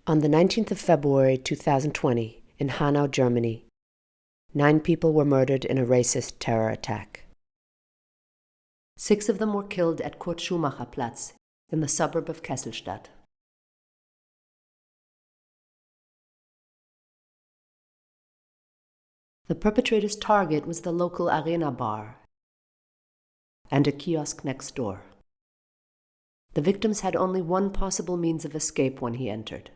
On the 19th of February 2020, in Hanau, Germany, 9 people were murdered in a racist terror attack. 6 of them were killed at Kurt-Schumacher-Platz in the suburb of Kesselstadt. The perpetrator's target was the local arena bar and a kiosk next door. The victims had only one possible means of escape when he entered: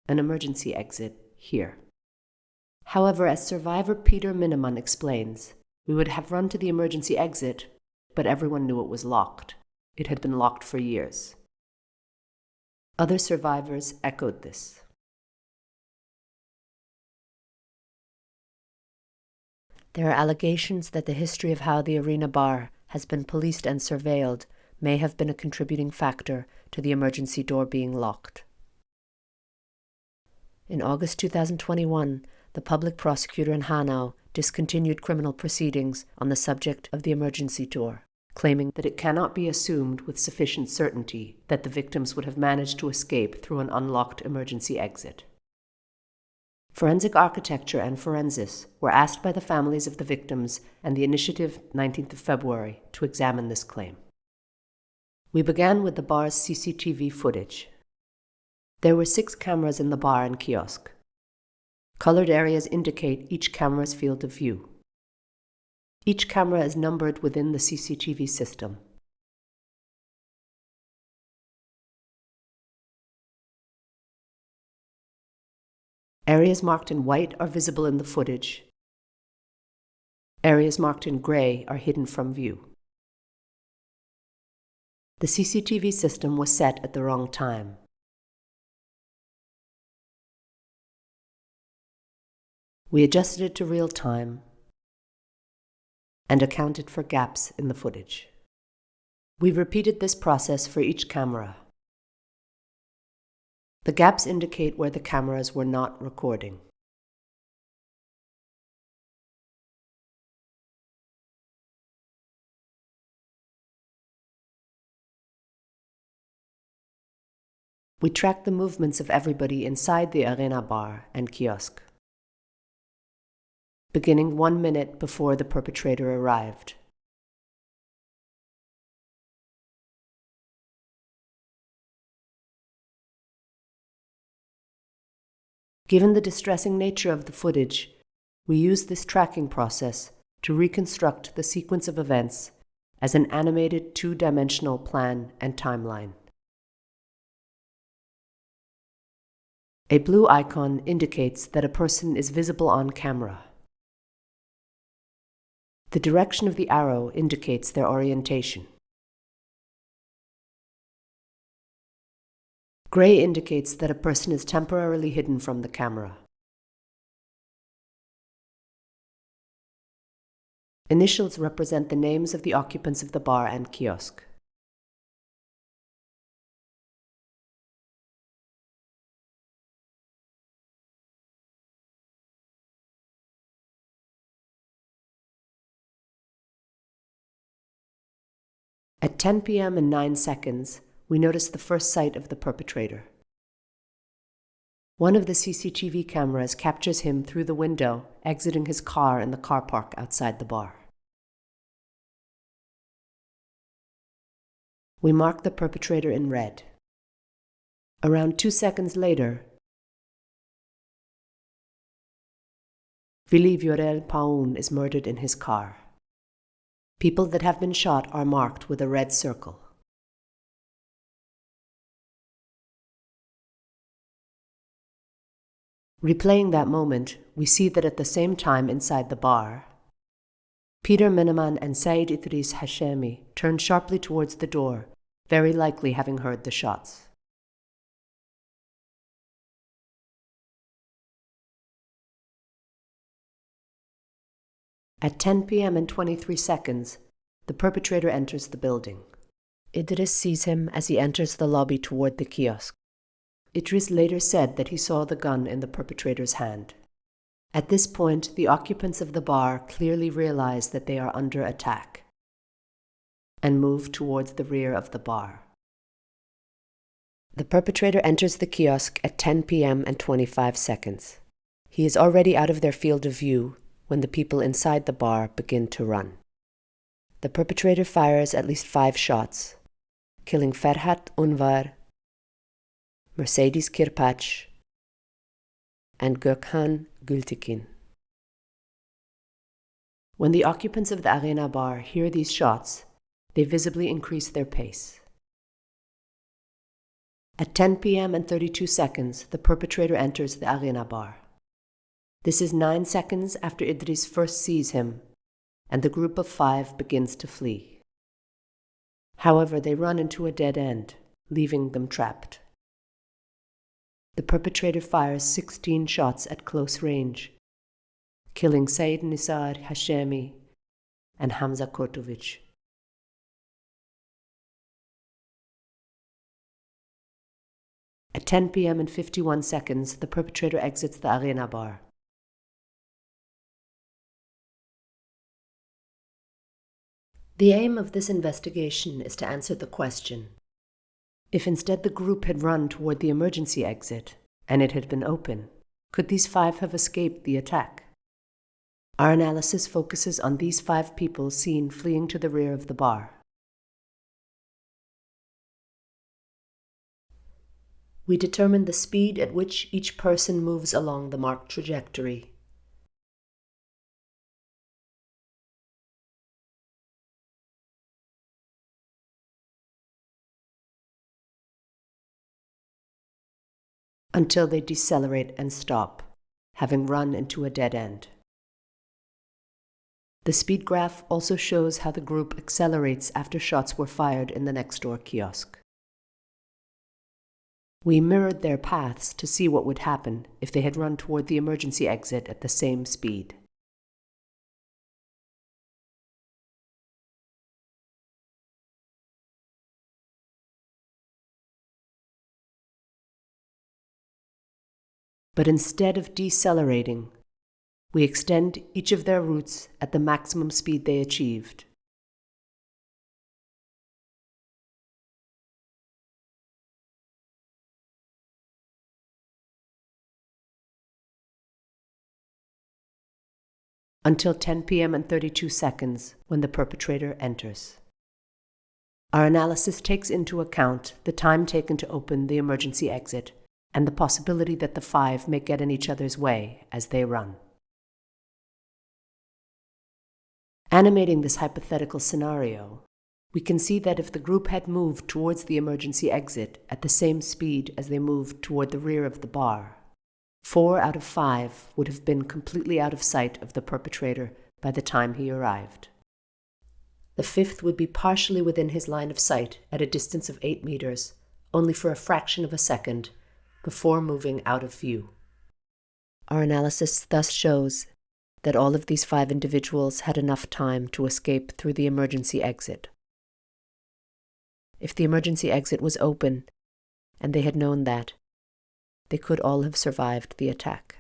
an emergency exit here. However, as survivor Peter Minnemann explains, we would have run to the emergency exit, but everyone knew it was locked. It had been locked for years. Other survivors echoed this. There are allegations that the history of how the arena bar has been policed and surveilled may have been a contributing factor to the emergency door being locked. In August 2021, the public prosecutor in Hanau discontinued criminal proceedings on the subject of the emergency door, claiming that it cannot be assumed with sufficient certainty that the victims would have managed to escape through an unlocked emergency exit. Forensic architecture and forensics were asked by the families of the victims and the initiative 19th of February to examine this claim. We began with the bar's CCTV footage. There were 6 cameras in the bar and kiosk. Colored areas indicate each camera's field of view. Each camera is numbered within the CCTV system. Areas marked in white are visible in the footage. Areas marked in gray are hidden from view. The CCTV system was set at the wrong time. We adjusted it to real time and accounted for gaps in the footage. We repeated this process for each camera. The gaps indicate where the cameras were not recording. We tracked the movements of everybody inside the arena bar and kiosk, beginning 1 minute before the perpetrator arrived. Given the distressing nature of the footage, we used this tracking process to reconstruct the sequence of events as an animated 2-dimensional plan and timeline. A blue icon indicates that a person is visible on camera. The direction of the arrow indicates their orientation. Gray indicates that a person is temporarily hidden from the camera. Initials represent the names of the occupants of the bar and kiosk. At 10 p.m. and 9 seconds, we noticed the first sight of the perpetrator. One of the CCTV cameras captures him through the window, exiting his car in the car park outside the bar. We mark the perpetrator in red. Around 2 seconds later, Willi Viorel Paun is murdered in his car. People that have been shot are marked with a red circle. Replaying that moment, we see that at the same time inside the bar, Peter Minnemann and Said Idris Hashemi turned sharply towards the door, very likely having heard the shots. At 10 p.m. and 23 seconds, the perpetrator enters the building. Idris sees him as he enters the lobby toward the kiosk. Idris later said that he saw the gun in the perpetrator's hand. At this point, the occupants of the bar clearly realize that they are under attack and move towards the rear of the bar. The perpetrator enters the kiosk at 10 p.m. and 25 seconds. He is already out of their field of view when the people inside the bar begin to run. The perpetrator fires at least 5 shots, killing Ferhat Unvar, Mercedes Kirpac, and Gökhan Gültekin. When the occupants of the Arena bar hear these shots, they visibly increase their pace. At 10 p.m. and 32 seconds, the perpetrator enters the Arena bar. This is 9 seconds after Idris first sees him, and the group of 5 begins to flee. However, they run into a dead end, leaving them trapped. The perpetrator fires 16 shots at close range, killing Said Nisar Hashemi and Hamza Kurtovic. At 10 p.m. and 51 seconds, the perpetrator exits the Arena bar. The aim of this investigation is to answer the question: if instead the group had run toward the emergency exit and it had been open, could these 5 have escaped the attack? Our analysis focuses on these 5 people seen fleeing to the rear of the bar. We determine the speed at which each person moves along the marked trajectory. Until they decelerate and stop, having run into a dead end. The speed graph also shows how the group accelerates after shots were fired in the next door kiosk. We mirrored their paths to see what would happen if they had run toward the emergency exit at the same speed. But instead of decelerating, we extend each of their routes at the maximum speed they achieved. Until 10 p.m. and 32 seconds, when the perpetrator enters. Our analysis takes into account the time taken to open the emergency exit and the possibility that the 5 may get in each other's way as they run. Animating this hypothetical scenario, we can see that if the group had moved towards the emergency exit at the same speed as they moved toward the rear of the bar, 4 out of 5 would have been completely out of sight of the perpetrator by the time he arrived. The 5th would be partially within his line of sight at a distance of 8 meters, only for a fraction of a second, before moving out of view. Our analysis thus shows that all of these 5 individuals had enough time to escape through the emergency exit. If the emergency exit was open, and they had known that, they could all have survived the attack.